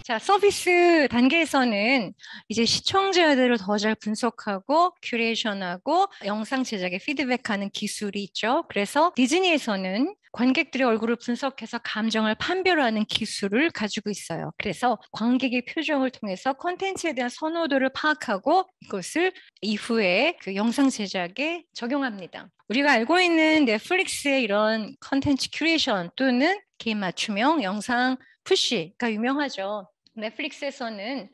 자, 서비스 단계에서는 이제 시청자들을 더 잘 분석하고 큐레이션하고 영상 제작에 피드백하는 기술이 있죠. 그래서 디즈니에서는 관객들의 얼굴을 분석해서 감정을 판별하는 기술을 가지고 있어요. 그래서 관객의 표정을 통해서 콘텐츠에 대한 선호도를 파악하고 이것을 이후에 그 영상 제작에 적용합니다. 우리가 알고 있는 넷플릭스의 이런 콘텐츠 큐레이션 또는 개인 맞춤형 영상 푸시가 유명하죠. 넷플릭스에서는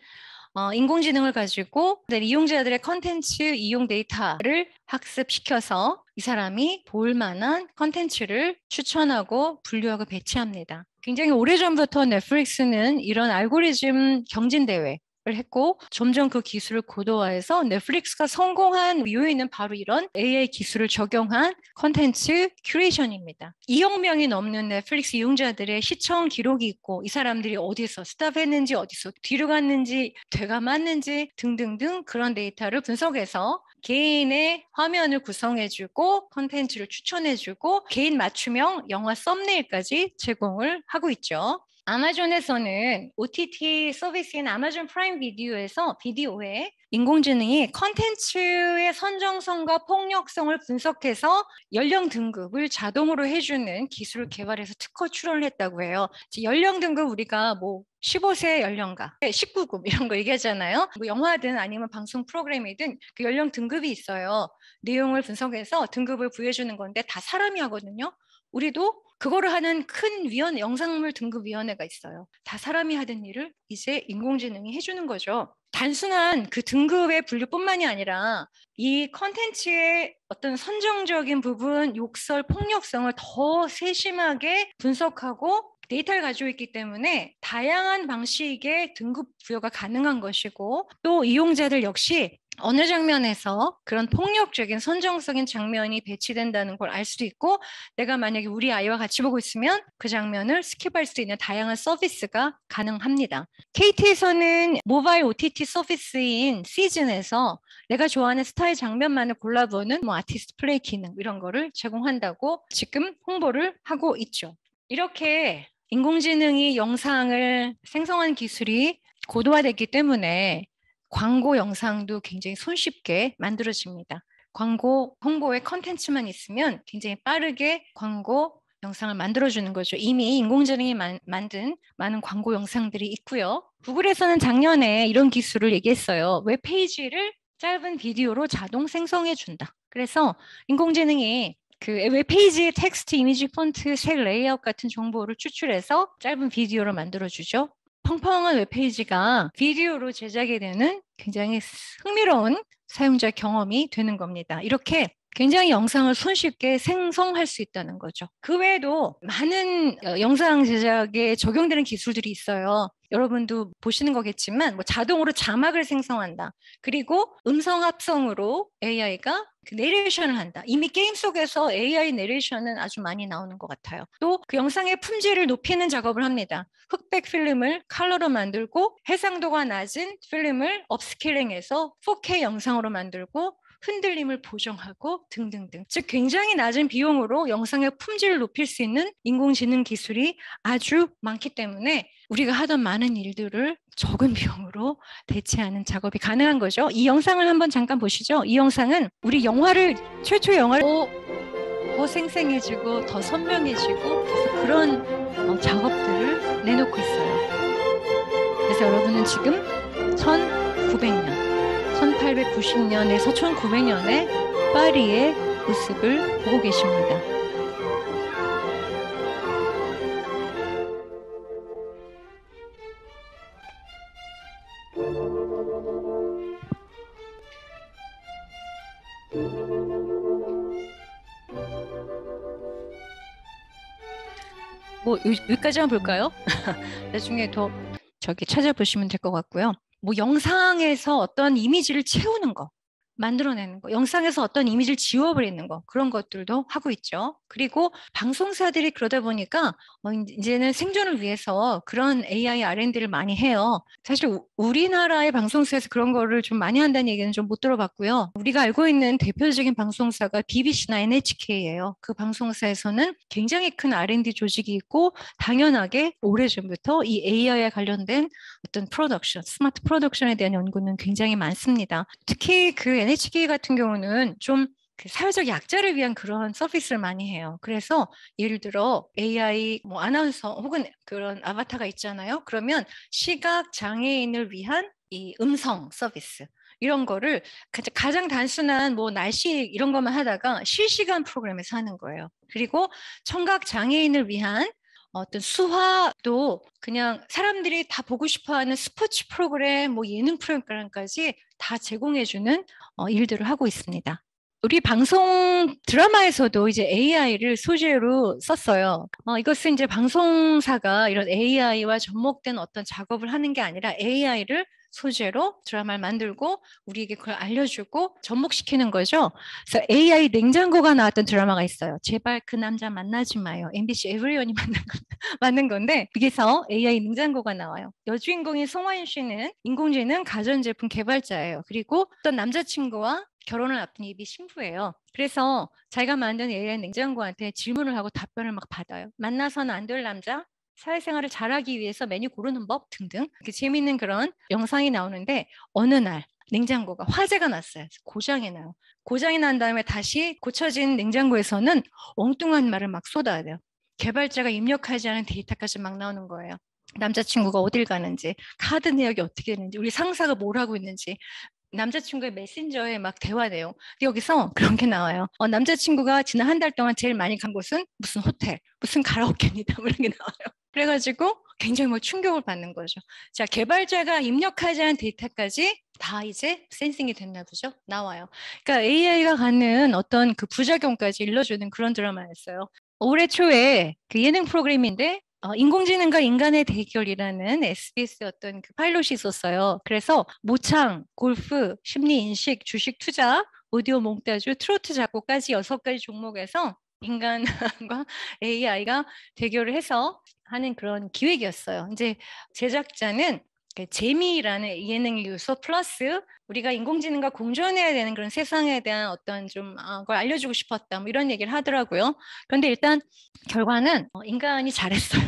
인공지능을 가지고 이용자들의 컨텐츠 이용 데이터를 학습시켜서 이 사람이 볼 만한 컨텐츠를 추천하고 분류하고 배치합니다. 굉장히 오래전부터 넷플릭스는 이런 알고리즘 경진대회 를 했고 점점 그 기술을 고도화해서 넷플릭스가 성공한 요인은 바로 이런 AI 기술을 적용한 컨텐츠 큐레이션입니다. 2억 명이 넘는 넷플릭스 이용자들의 시청 기록이 있고 이 사람들이 어디서 스탑했는지 어디서 뒤로 갔는지 되감았는지 등등등 그런 데이터를 분석해서 개인의 화면을 구성해주고 컨텐츠를 추천해주고 개인 맞춤형 영화 썸네일까지 제공을 하고 있죠. 아마존에서는 OTT 서비스인 아마존 프라임 비디오에 인공지능이 컨텐츠의 선정성과 폭력성을 분석해서 연령 등급을 자동으로 해주는 기술을 개발해서 특허 출원을 했다고 해요. 연령 등급 우리가 뭐 15세 연령가, 19금 이런 거 얘기하잖아요. 뭐 영화든 아니면 방송 프로그램이든 그 연령 등급이 있어요. 내용을 분석해서 등급을 부여해주는 건데 다 사람이 하거든요. 우리도 그거를 하는 큰 영상물 등급위원회가 있어요. 다 사람이 하던 일을 이제 인공지능이 해주는 거죠. 단순한 그 등급의 분류뿐만이 아니라 이 컨텐츠의 어떤 선정적인 부분, 욕설, 폭력성을 더 세심하게 분석하고 데이터를 가지고 있기 때문에 다양한 방식의 등급 부여가 가능한 것이고 또 이용자들 역시 어느 장면에서 그런 폭력적인 선정적인 장면이 배치된다는 걸 알 수도 있고 내가 만약에 우리 아이와 같이 보고 있으면 그 장면을 스킵할 수 있는 다양한 서비스가 가능합니다. KT에서는 모바일 OTT 서비스인 시즌에서 내가 좋아하는 스타일 장면만을 골라보는 아티스트 플레이 기능 이런 거를 제공한다고 지금 홍보를 하고 있죠. 이렇게 인공지능이 영상을 생성하는 기술이 고도화됐기 때문에 광고 영상도 굉장히 손쉽게 만들어집니다. 광고 홍보에 컨텐츠만 있으면 굉장히 빠르게 광고 영상을 만들어주는 거죠. 이미 인공지능이 만든 많은 광고 영상들이 있고요. 구글에서는 작년에 이런 기술을 얘기했어요. 웹페이지를 짧은 비디오로 자동 생성해준다. 그래서 인공지능이 그 웹페이지의 텍스트, 이미지, 폰트, 색, 레이아웃 같은 정보를 추출해서 짧은 비디오로 만들어주죠. 펑펑한 웹페이지가 비디오로 제작이 되는 굉장히 흥미로운 사용자 경험이 되는 겁니다. 이렇게 굉장히 영상을 손쉽게 생성할 수 있다는 거죠. 그 외에도 많은 영상 제작에 적용되는 기술들이 있어요. 여러분도 보시는 거겠지만 자동으로 자막을 생성한다. 그리고 음성 합성으로 AI가 내레이션을 한다. 이미 게임 속에서 AI 내레이션은 아주 많이 나오는 것 같아요. 또 그 영상의 품질을 높이는 작업을 합니다. 흑백 필름을 컬러로 만들고 해상도가 낮은 필름을 업스케일링해서 4K 영상으로 만들고 흔들림을 보정하고 등등등. 즉 굉장히 낮은 비용으로 영상의 품질을 높일 수 있는 인공지능 기술이 아주 많기 때문에 우리가 하던 많은 일들을 적은 비용으로 대체하는 작업이 가능한 거죠. 이 영상을 한번 잠깐 보시죠. 이 영상은 우리 최초의 영화를 더 생생해지고 더 선명해지고 그런 작업들을 내놓고 있어요. 그래서 여러분은 지금 1890년에서 1900년의 파리의 모습을 보고 계십니다. 여기까지만 볼까요? 나중에 더 찾아보시면 될 것 같고요. 영상에서 어떤 이미지를 채우는 거, 만들어내는 거, 영상에서 어떤 이미지를 지워버리는 거, 그런 것들도 하고 있죠. 그리고 방송사들이 그러다 보니까 이제는 생존을 위해서 그런 AI R&D를 많이 해요. 사실 우리나라의 방송사에서 그런 거를 좀 많이 한다는 얘기는 좀 못 들어봤고요. 우리가 알고 있는 대표적인 방송사가 BBC나 NHK예요. 그 방송사에서는 굉장히 큰 R&D 조직이 있고 당연하게 오래전부터 이 AI에 관련된 어떤 프로덕션, 스마트 프로덕션에 대한 연구는 굉장히 많습니다. 특히 그 NHK 같은 경우는 좀 그 사회적 약자를 위한 그런 서비스를 많이 해요. 그래서 예를 들어 AI 뭐 아나운서 혹은 그런 아바타가 있잖아요. 그러면 시각 장애인을 위한 이 음성 서비스 이런 거를 가장 단순한 뭐 날씨 이런 것만 하다가 실시간 프로그램에서 하는 거예요. 그리고 청각 장애인을 위한 어떤 수화도 그냥 사람들이 다 보고 싶어하는 스포츠 프로그램, 뭐 예능 프로그램까지 다 제공해주는 일들을 하고 있습니다. 우리 방송 드라마에서도 이제 AI를 소재로 썼어요. 이것은 이제 방송사가 이런 AI와 접목된 어떤 작업을 하는 게 아니라 AI를 소재로 드라마를 만들고 우리에게 그걸 알려주고 접목시키는 거죠. 그래서 AI 냉장고가 나왔던 드라마가 있어요. 제발 그 남자 만나지 마요. MBC 에브리원이 만든 건데 여기서 AI 냉장고가 나와요. 여주인공인 송하인 씨는 인공지능 가전제품 개발자예요. 그리고 어떤 남자친구와 결혼을 앞둔 이미 신부예요. 그래서 자기가 만든 AI 냉장고한테 질문을 하고 답변을 막 받아요. 만나서는 안 될 남자, 사회생활을 잘하기 위해서 메뉴 고르는 법 등등 재미있는 그런 영상이 나오는데 어느 날 냉장고가 화재가 났어요. 고장이 나요. 고장이 난 다음에 다시 고쳐진 냉장고에서는 엉뚱한 말을 막 쏟아야 돼요. 개발자가 입력하지 않은 데이터까지 막 나오는 거예요. 남자친구가 어딜 가는지, 카드 내역이 어떻게 되는지, 우리 상사가 뭘 하고 있는지, 남자친구의 메신저에 막 대화 내용. 여기서 그런 게 나와요. 남자친구가 지난 한 달 동안 제일 많이 간 곳은 무슨 호텔, 무슨 가라오케입니다. 뭐 이런 게 나와요. 그래가지고 굉장히 뭐 충격을 받는 거죠. 자, 개발자가 입력하지 않은 데이터까지 다 이제 센싱이 됐나 보죠. 나와요. 그러니까 AI가 갖는 어떤 그 부작용까지 일러주는 그런 드라마였어요. 올해 초에 그 예능 프로그램인데 인공지능과 인간의 대결이라는 SBS 어떤 그 파일럿이 있었어요. 그래서 모창, 골프, 심리인식, 주식 투자, 오디오 몽타주, 트로트 작곡까지 6가지 종목에서 인간과 AI가 대결을 해서 하는 그런 기획이었어요. 이제 제작자는 재미라는 예능 요소 플러스 우리가 인공지능과 공존해야 되는 그런 세상에 대한 어떤 좀 걸 알려주고 싶었다 뭐 이런 얘기를 하더라고요. 그런데 일단 결과는 인간이 잘했어요.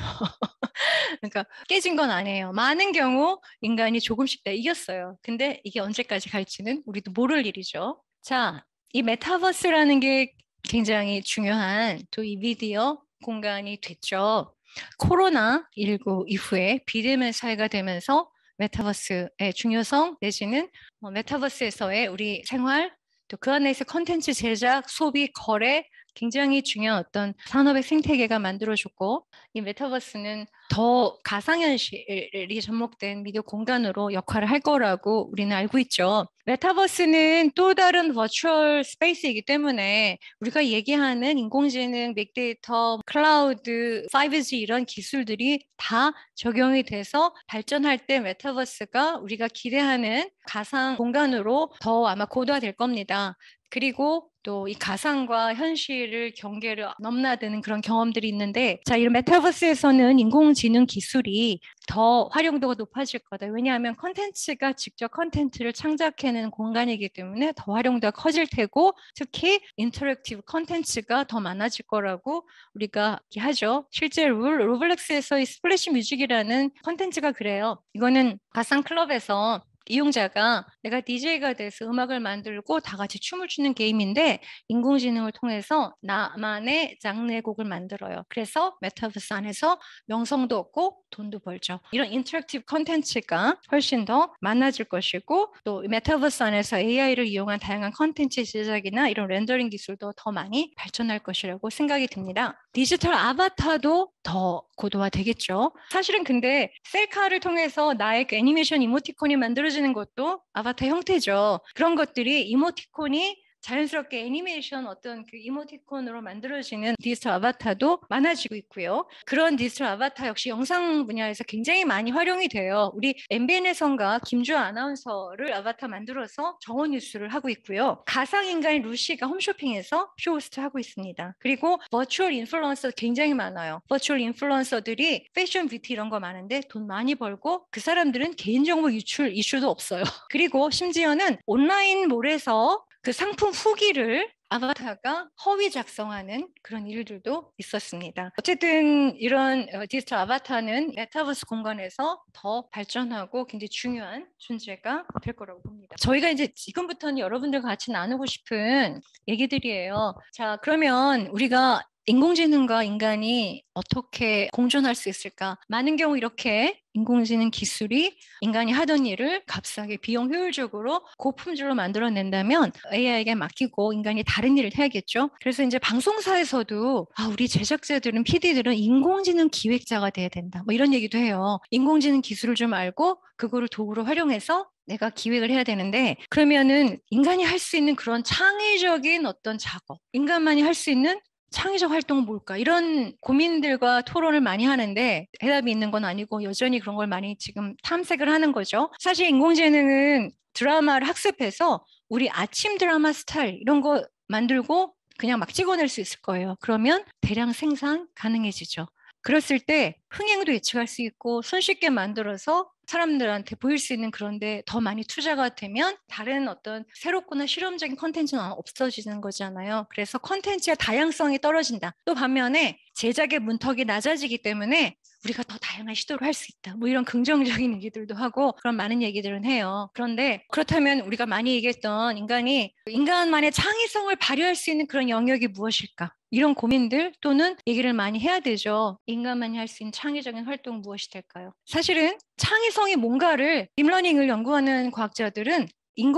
그러니까 깨진 건 아니에요. 많은 경우 인간이 조금씩 다 이겼어요. 근데 이게 언제까지 갈지는 우리도 모를 일이죠. 자, 이 메타버스라는 게 굉장히 중요한 또 이 미디어 공간이 됐죠. 코로나19 이후에 비대면 사회가 되면서 메타버스의 중요성 내지는 메타버스에서의 우리 생활 또 그 안에서 컨텐츠 제작, 소비, 거래 굉장히 중요한 어떤 산업의 생태계가 만들어졌고 이 메타버스는 더 가상현실이 접목된 미디어 공간으로 역할을 할 거라고 우리는 알고 있죠. 메타버스는 또 다른 버추얼 스페이스이기 때문에 우리가 얘기하는 인공지능, 빅데이터, 클라우드, 5G 이런 기술들이 다 적용이 돼서 발전할 때 메타버스가 우리가 기대하는 가상 공간으로 더 아마 고도화될 겁니다. 그리고 또 이 가상과 현실을 경계를 넘나드는 그런 경험들이 있는데 자, 이 메타버스에서는 인공지능 기술이 더 활용도가 높아질 거다. 왜냐하면 컨텐츠가 직접 컨텐츠를 창작해내는 공간이기 때문에 더 활용도가 커질 테고 특히 인터랙티브 컨텐츠가 더 많아질 거라고 우리가 하죠. 실제 로블록스에서의 스플래시 뮤직이라는 컨텐츠가 그래요. 이거는 가상 클럽에서 이용자가 내가 DJ가 돼서 음악을 만들고 다 같이 춤을 추는 게임인데 인공지능을 통해서 나만의 장르의 곡을 만들어요. 그래서 메타버스 안에서 명성도 얻고 돈도 벌죠. 이런 인터랙티브 컨텐츠가 훨씬 더 많아질 것이고 또 메타버스 안에서 AI를 이용한 다양한 컨텐츠 제작이나 이런 렌더링 기술도 더 많이 발전할 것이라고 생각이 듭니다. 디지털 아바타도 더 고도화되겠죠. 사실은 근데 셀카를 통해서 나의 그 애니메이션 이모티콘이 만들어지는 것도 아바타 형태죠. 그런 것들이 이모티콘이 자연스럽게 애니메이션 어떤 그 이모티콘으로 만들어지는 디지털 아바타도 많아지고 있고요. 그런 디지털 아바타 역시 영상 분야에서 굉장히 많이 활용이 돼요. 우리 MBN에선가 김주아 아나운서를 아바타 만들어서 정오 뉴스를 하고 있고요. 가상인간인 루시가 홈쇼핑에서 쇼호스트 하고 있습니다. 그리고 버추얼 인플루언서 굉장히 많아요. 버추얼 인플루언서들이 패션 뷰티 이런 거 많은데 돈 많이 벌고 그 사람들은 개인정보 유출 이슈도 없어요. 그리고 심지어는 온라인몰에서 그 상품 후기를 아바타가 허위 작성하는 그런 일들도 있었습니다. 어쨌든 이런 디지털 아바타는 메타버스 공간에서 더 발전하고 굉장히 중요한 존재가 될 거라고 봅니다. 저희가 이제 지금부터는 여러분들과 같이 나누고 싶은 얘기들이에요. 자, 그러면 우리가 인공지능과 인간이 어떻게 공존할 수 있을까? 많은 경우 이렇게 인공지능 기술이 인간이 하던 일을 값싸게 비용 효율적으로 고품질로 만들어낸다면 AI에게 맡기고 인간이 다른 일을 해야겠죠. 그래서 이제 방송사에서도 우리 제작자들은 PD들은 인공지능 기획자가 돼야 된다. 뭐 이런 얘기도 해요. 인공지능 기술을 좀 알고 그거를 도구로 활용해서 내가 기획을 해야 되는데 그러면은 인간이 할 수 있는 그런 창의적인 어떤 작업, 인간만이 할 수 있는 창의적 활동은 뭘까? 이런 고민들과 토론을 많이 하는데 해답이 있는 건 아니고 여전히 그런 걸 많이 지금 탐색을 하는 거죠. 사실 인공지능은 드라마를 학습해서 우리 아침 드라마 스타일 이런 거 만들고 그냥 막 찍어낼 수 있을 거예요. 그러면 대량 생산 가능해지죠. 그랬을 때 흥행도 예측할 수 있고 손쉽게 만들어서 사람들한테 보일 수 있는 그런데 더 많이 투자가 되면 다른 어떤 새롭거나 실험적인 컨텐츠는 없어지는 거잖아요. 그래서 컨텐츠의 다양성이 떨어진다. 또 반면에 제작의 문턱이 낮아지기 때문에 우리가 더 다양한 시도를 할 수 있다. 뭐 이런 긍정적인 얘기들도 하고 그런 많은 얘기들은 해요. 그런데 그렇다면 우리가 많이 얘기했던 인간이 인간만의 창의성을 발휘할 수 있는 그런 영역이 무엇일까? 이런 고민들 또는 얘기를 많이 해야 되죠. 인간만이 할 수 있는 창의적인 활동 무엇이 될까요? 사실은 창의성이 뭔가를 딥러닝을 연구하는 과학자들은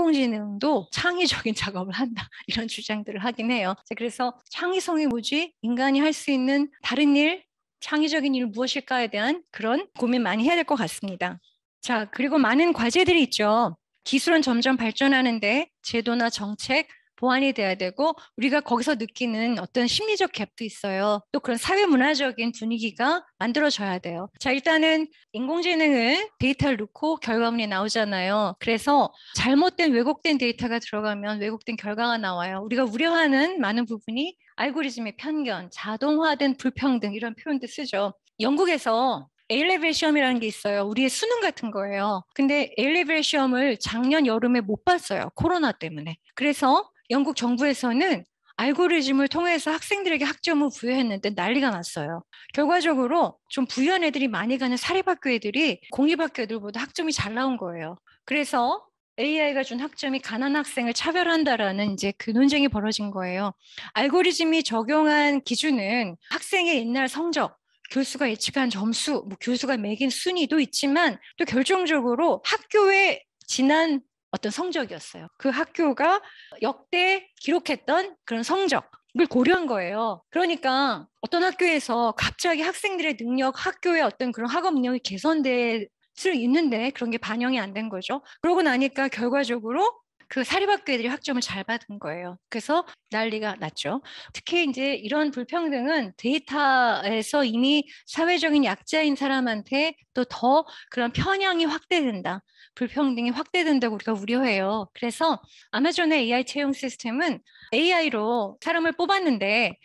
인공지능도 창의적인 작업을 한다. 이런 주장들을 하긴 해요. 그래서 창의성이 뭐지? 인간이 할 수 있는 다른 일, 창의적인 일 무엇일까에 대한 그런 고민 많이 해야 될 것 같습니다. 자, 그리고 많은 과제들이 있죠. 기술은 점점 발전하는데 제도나 정책, 보완이 돼야 되고 우리가 거기서 느끼는 어떤 심리적 갭도 있어요. 또 그런 사회문화적인 분위기가 만들어져야 돼요. 자, 일단은 인공지능은 데이터를 넣고 결과물이 나오잖아요. 그래서 잘못된 왜곡된 데이터가 들어가면 왜곡된 결과가 나와요. 우리가 우려하는 많은 부분이 알고리즘의 편견, 자동화된 불평등 이런 표현도 쓰죠. 영국에서 A-레벨 시험이라는 게 있어요. 우리의 수능 같은 거예요. 근데 A-레벨 시험을 작년 여름에 못 봤어요. 코로나 때문에. 그래서 영국 정부에서는 알고리즘을 통해서 학생들에게 학점을 부여했는데 난리가 났어요. 결과적으로 좀 부유한 애들이 많이 가는 사립학교 애들이 공립학교 애들보다 학점이 잘 나온 거예요. 그래서 AI가 준 학점이 가난한 학생을 차별한다라는 이제 그 논쟁이 벌어진 거예요. 알고리즘이 적용한 기준은 학생의 옛날 성적, 교수가 예측한 점수, 뭐 교수가 매긴 순위도 있지만 또 결정적으로 학교의 지난 어떤 성적이었어요. 그 학교가 역대 기록했던 그런 성적을 고려한 거예요. 그러니까 어떤 학교에서 갑자기 학생들의 능력, 학교의 어떤 그런 학업 능력이 개선될 수 있는데 그런 게 반영이 안 된 거죠. 그러고 나니까 결과적으로 그 사립학교 애들이 학점을 잘 받은 거예요. 그래서 난리가 났죠. 특히 이제 이런 불평등은 데이터에서 이미 사회적인 약자인 사람한테 또 더 그런 편향이 확대된다. 불평등이 확대된다고 우리가 우려해요. 그래서 아마존의 AI 채용 시스템은 AI로 사람을 뽑았는데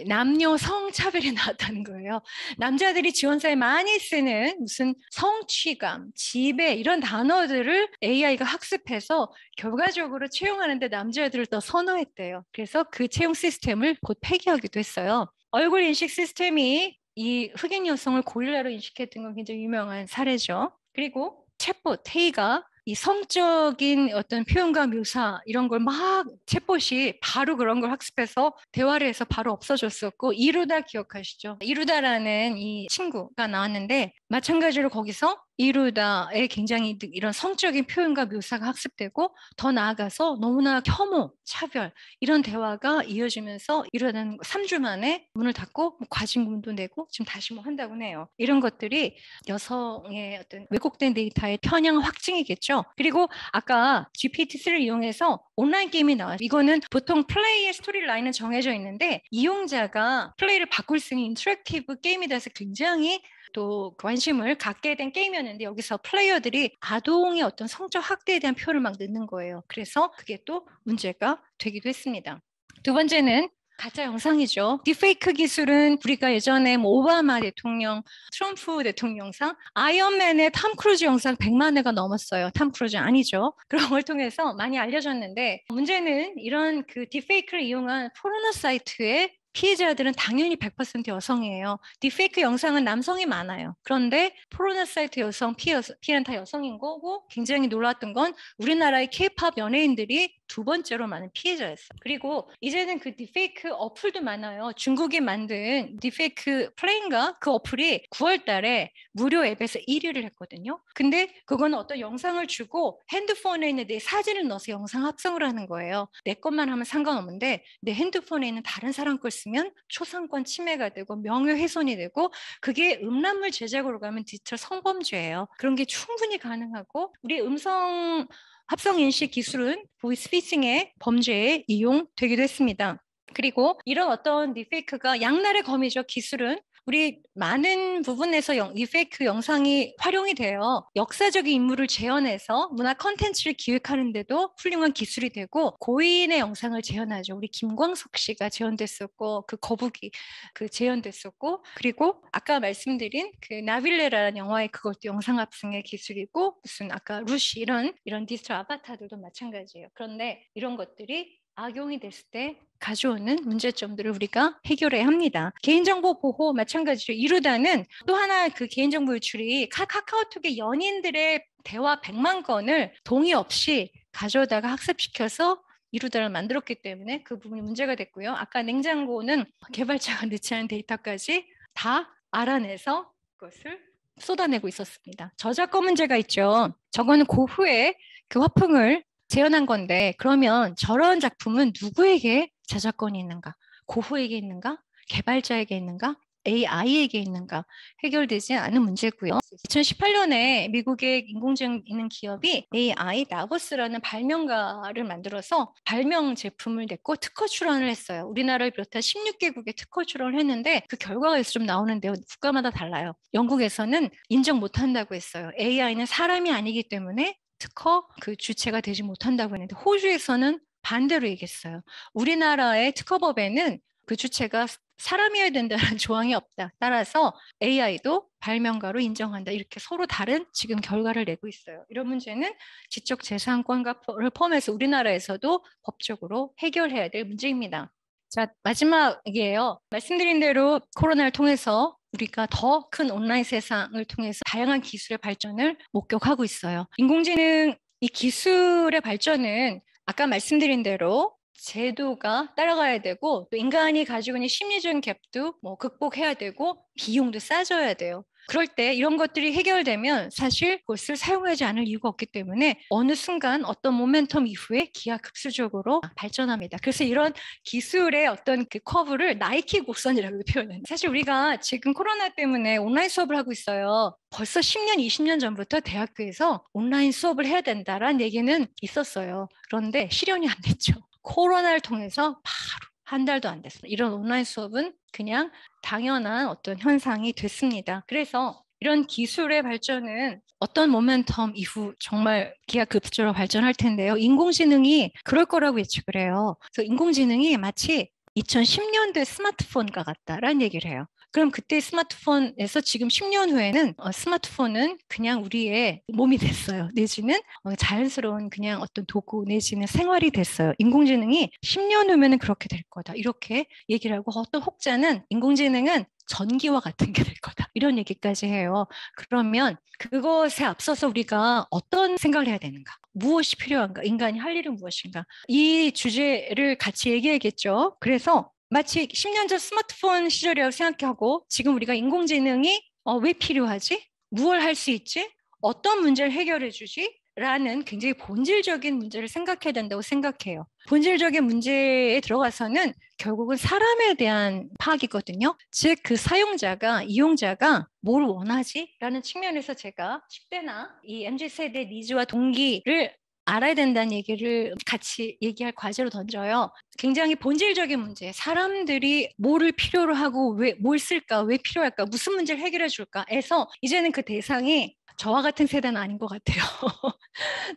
남녀 성차별이 나왔다는 거예요. 남자들이 지원서에 많이 쓰는 무슨 성취감, 지배 이런 단어들을 AI가 학습해서 결과적으로 채용하는데 남자애들을 더 선호했대요. 그래서 그 채용 시스템을 곧 폐기하기도 했어요. 얼굴 인식 시스템이 이 흑인 여성을 고릴라로 인식했던 건 굉장히 유명한 사례죠. 그리고 챗봇, 테이가 이 성적인 어떤 표현과 묘사 이런 걸 막 챗봇이 바로 그런 걸 학습해서 대화를 해서 바로 없어졌었고 이루다 기억하시죠? 이루다라는 이 친구가 나왔는데 마찬가지로 거기서 이루다에 굉장히 이런 성적인 표현과 묘사가 학습되고 더 나아가서 너무나 혐오, 차별 이런 대화가 이어지면서 이러는 3주 만에 문을 닫고 과징금도 내고 지금 다시 뭐 한다고 해요. 이런 것들이 여성의 어떤 왜곡된 데이터의 편향 확증이겠죠. 그리고 아까 GPT-3를 이용해서 온라인 게임이 나와요. 이거는 보통 플레이의 스토리 라인은 정해져 있는데 이용자가 플레이를 바꿀 수 있는 인터랙티브 게임에 대해서 굉장히 또 관심을 갖게 된 게임이었는데 여기서 플레이어들이 아동의 어떤 성적 학대에 대한 표현을 막 넣는 거예요. 그래서 그게 또 문제가 되기도 했습니다. 두 번째는 가짜 영상이죠. 딥페이크 기술은 우리가 예전에 뭐 오바마 대통령, 트럼프 대통령상, 아이언맨의 탐 크루즈 영상 100만 회가 넘었어요. 탐 크루즈 아니죠. 그런 걸 통해서 많이 알려졌는데 문제는 이런 그 딥페이크를 이용한 포르노 사이트에 피해자들은 당연히 100% 여성이에요. 딥페이크 영상은 남성이 많아요. 그런데 포르노 사이트 여성, 피해는 다 여성인 거고 굉장히 놀랐던 건 우리나라의 K-팝 연예인들이 두 번째로 많은 피해자였어요. 그리고 이제는 그 딥페이크 어플도 많아요. 중국이 만든 딥페이크 플레인가 그 어플이 9월 달에 무료 앱에서 1위를 했거든요. 근데 그거는 어떤 영상을 주고 핸드폰에 있는 내 사진을 넣어서 영상 합성을 하는 거예요. 내 것만 하면 상관없는데 내 핸드폰에 있는 다른 사람 걸 쓰면 초상권 침해가 되고 명예훼손이 되고 그게 음란물 제작으로 가면 디지털 성범죄예요. 그런 게 충분히 가능하고 우리 음성 합성 인식 기술은 보이스피싱의 범죄에 이용되기도 했습니다. 그리고 이런 어떤 딥페이크가 양날의 검이죠. 기술은 우리 많은 부분에서 딥페이크 영상이 활용이 돼요. 역사적인 인물을 재현해서 문화 콘텐츠를 기획하는데도 훌륭한 기술이 되고 고인의 영상을 재현하죠. 우리 김광석 씨가 재현됐었고 그 거북이 그 재현됐었고 그리고 아까 말씀드린 그 나빌레라는 영화의 그것도 영상 합성의 기술이고 무슨 아까 루시 이런 디지털 아바타들도 마찬가지예요. 그런데 이런 것들이 악용이 됐을 때 가져오는 문제점들을 우리가 해결해야 합니다. 개인정보 보호 마찬가지로 이루다는 또 하나 그 개인정보 유출이 카카오톡의 연인들의 대화 100만 건을 동의 없이 가져다가 학습시켜서 이루다를 만들었기 때문에 그 부분이 문제가 됐고요. 아까 냉장고는 개발자가 넣지 않은 데이터까지 다 알아내서 그것을 쏟아내고 있었습니다. 저작권 문제가 있죠. 저거는 고흐의 그 화풍을 재현한 건데 그러면 저런 작품은 누구에게 저작권이 있는가? 고흐에게 있는가? 개발자에게 있는가? AI에게 있는가? 해결되지 않은 문제고요. 2018년에 미국의 인공지능 있는 기업이 AI 나보스라는 발명가를 만들어서 발명 제품을 냈고 특허 출원을 했어요. 우리나라를 비롯한 16개국에 특허 출원을 했는데 그 결과가 좀 나오는데요. 국가마다 달라요. 영국에서는 인정 못한다고 했어요. AI는 사람이 아니기 때문에 특허 그 주체가 되지 못한다고 했는데 호주에서는 반대로 얘기했어요. 우리나라의 특허법에는 그 주체가 사람이어야 된다는 조항이 없다. 따라서 AI도 발명가로 인정한다. 이렇게 서로 다른 지금 결과를 내고 있어요. 이런 문제는 지적재산권을 포함해서 우리나라에서도 법적으로 해결해야 될 문제입니다. 자, 마지막이에요. 말씀드린 대로 코로나를 통해서 우리가 더 큰 온라인 세상을 통해서 다양한 기술의 발전을 목격하고 있어요. 인공지능 이 기술의 발전은 아까 말씀드린 대로 제도가 따라가야 되고 또 인간이 가지고 있는 심리적인 갭도 뭐 극복해야 되고 비용도 싸져야 돼요. 그럴 때 이런 것들이 해결되면 사실 그것을 사용하지 않을 이유가 없기 때문에 어느 순간 어떤 모멘텀 이후에 기하급수적으로 발전합니다. 그래서 이런 기술의 어떤 그 커브를 나이키 곡선이라고 표현해요. 사실 우리가 지금 코로나 때문에 온라인 수업을 하고 있어요. 벌써 10년, 20년 전부터 대학교에서 온라인 수업을 해야 된다라는 얘기는 있었어요. 그런데 실현이 안 됐죠. 코로나를 통해서 바로 한 달도 안 됐어요. 이런 온라인 수업은 그냥 당연한 어떤 현상이 됐습니다. 그래서 이런 기술의 발전은 어떤 모멘텀 이후 정말 기하급수적으로 발전할 텐데요. 인공지능이 그럴 거라고 예측을 해요. 그래서 인공지능이 마치 2010년대 스마트폰과 같다라는 얘기를 해요. 그럼 그때 스마트폰에서 지금 10년 후에는 스마트폰은 그냥 우리의 몸이 됐어요. 내지는 자연스러운 그냥 어떤 도구 내지는 생활이 됐어요. 인공지능이 10년 후면은 그렇게 될 거다. 이렇게 얘기를 하고 어떤 혹자는 인공지능은 전기와 같은 게 될 거다. 이런 얘기까지 해요. 그러면 그것에 앞서서 우리가 어떤 생각을 해야 되는가? 무엇이 필요한가? 인간이 할 일은 무엇인가? 이 주제를 같이 얘기해야겠죠. 그래서 마치 10년 전 스마트폰 시절이라고 생각하고 지금 우리가 인공지능이 왜 필요하지? 무엇을 할 수 있지? 어떤 문제를 해결해 주지? 라는 굉장히 본질적인 문제를 생각해야 된다고 생각해요. 본질적인 문제에 들어가서는 결국은 사람에 대한 파악이거든요. 즉, 그 사용자가, 이용자가 뭘 원하지? 라는 측면에서 제가 10대나 이 MZ세대 니즈와 동기를 알아야 된다는 얘기를 같이 얘기할 과제로 던져요. 굉장히 본질적인 문제, 사람들이 뭐를 필요로 하고 뭘 쓸까, 왜 필요할까, 무슨 문제를 해결해 줄까에서 이제는 그 대상이 저와 같은 세대는 아닌 것 같아요.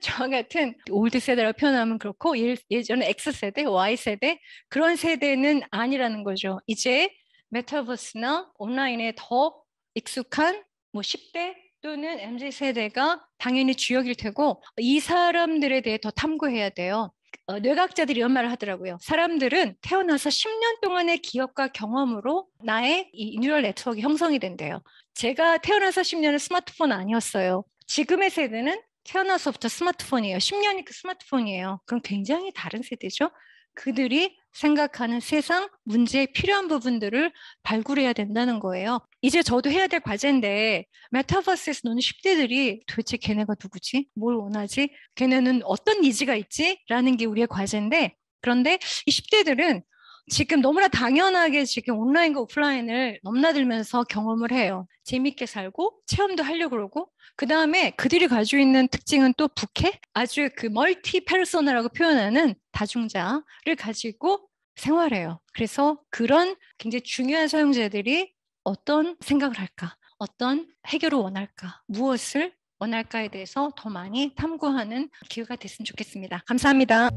저와 같은 올드 세대라고 표현하면 그렇고 예전에 X세대, Y세대 그런 세대는 아니라는 거죠. 이제 메타버스나 온라인에 더 익숙한 뭐 10대 또는 MZ세대가 당연히 주역일 테고 이 사람들에 대해 더 탐구해야 돼요. 뇌과학자들이 이런 말을 하더라고요. 사람들은 태어나서 10년 동안의 기억과 경험으로 나의 이 뉴럴 네트워크가 형성이 된대요. 제가 태어나서 10년은 스마트폰 아니었어요. 지금의 세대는 태어나서부터 스마트폰이에요. 10년이 그 스마트폰이에요. 그럼 굉장히 다른 세대죠. 그들이 생각하는 세상 문제에 필요한 부분들을 발굴해야 된다는 거예요. 이제 저도 해야 될 과제인데 메타버스에서 노는 10대들이 도대체 걔네가 누구지? 뭘 원하지? 걔네는 어떤 니즈가 있지? 라는 게 우리의 과제인데 그런데 이 10대들은 지금 너무나 당연하게 지금 온라인과 오프라인을 넘나들면서 경험을 해요. 재밌게 살고 체험도 하려고 그러고 그 다음에 그들이 가지고 있는 특징은 또 부캐? 아주 그 멀티 페르소나라고 표현하는 다중자를 가지고 생활해요. 그래서 그런 굉장히 중요한 사용자들이 어떤 생각을 할까? 어떤 해결을 원할까? 무엇을 원할까에 대해서 더 많이 탐구하는 기회가 됐으면 좋겠습니다. 감사합니다.